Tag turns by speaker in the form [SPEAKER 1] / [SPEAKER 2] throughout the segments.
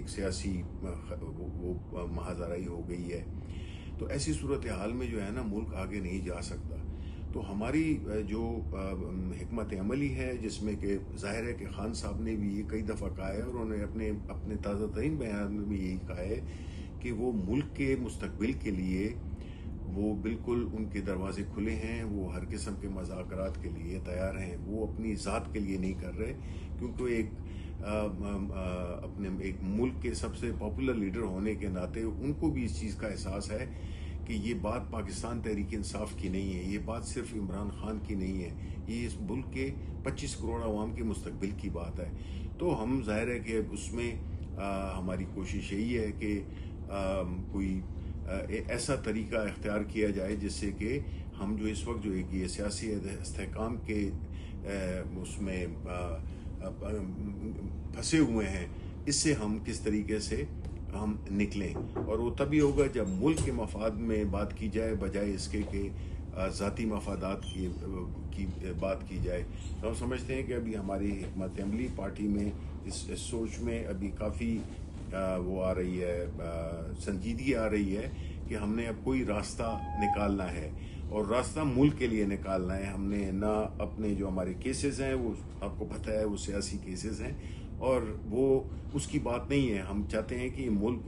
[SPEAKER 1] ایک سیاسی وہ مہازرائی ہو گئی ہے. تو ایسی صورتحال میں جو ہے نا ملک آگے نہیں جا سکتا. تو ہماری جو حکمت عملی ہے، جس میں کہ ظاہر ہے کہ خان صاحب نے بھی یہ کئی دفعہ کہا ہے، اور انہوں نے اپنے تازہ ترین بیان میں بھی یہی کہا ہے کہ وہ ملک کے مستقبل کے لیے وہ بالکل ان کے دروازے کھلے ہیں، وہ ہر قسم کے مذاکرات کے لیے تیار ہیں. وہ اپنی ذات کے لیے نہیں کر رہے، کیونکہ اپنے ایک ملک کے سب سے پاپولر لیڈر ہونے کے ناطے ان کو بھی اس چیز کا احساس ہے کہ یہ بات پاکستان تحریک انصاف کی نہیں ہے، یہ بات صرف عمران خان کی نہیں ہے، یہ اس ملک کے 25 کروڑ عوام کے مستقبل کی بات ہے. تو ہم ظاہر ہے کہ اس میں ہماری کوشش یہی ہے کہ کوئی ایسا طریقہ اختیار کیا جائے جس سے کہ ہم جو اس وقت جو ایک یہ سیاسی استحکام کے اس میں پھنسے ہوئے ہیں، اس سے ہم کس طریقے سے ہم نکلیں. اور وہ تبھی ہوگا جب ملک کے مفاد میں بات کی جائے، بجائے اس کے کہ ذاتی مفادات کی بات کی جائے. تو ہم سمجھتے ہیں کہ ابھی ہماری حکمت عملی پارٹی میں اس سوچ میں ابھی کافی وہ آ رہی ہے، سنجیدگی آ رہی ہے کہ ہم نے اب کوئی راستہ نکالنا ہے، اور راستہ ملک کے لیے نکالنا ہے. ہم نے نہ اپنے جو ہمارے کیسز ہیں وہ آپ کو پتہ ہے وہ سیاسی کیسز ہیں، اور وہ اس کی بات نہیں ہے. ہم چاہتے ہیں کہ یہ ملک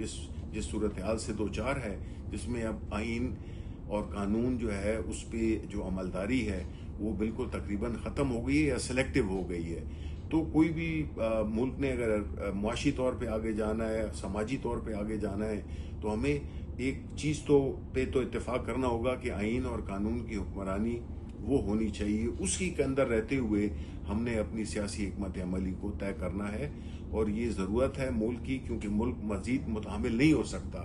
[SPEAKER 1] جس صورتحال سے دوچار ہے، جس میں اب آئین اور قانون جو ہے اس پہ جو عملداری ہے وہ بالکل تقریباً ختم ہو گئی ہے یا سلیکٹیو ہو گئی ہے. تو کوئی بھی ملک نے اگر معاشی طور پہ آگے جانا ہے، سماجی طور پہ آگے جانا ہے، تو ہمیں ایک چیز پہ تو اتفاق کرنا ہوگا کہ آئین اور قانون کی حکمرانی وہ ہونی چاہیے. اسی کے اندر رہتے ہوئے ہم نے اپنی سیاسی حکمت عملی کو طے کرنا ہے، اور یہ ضرورت ہے ملک کی، کیونکہ ملک مزید متحمل نہیں ہو سکتا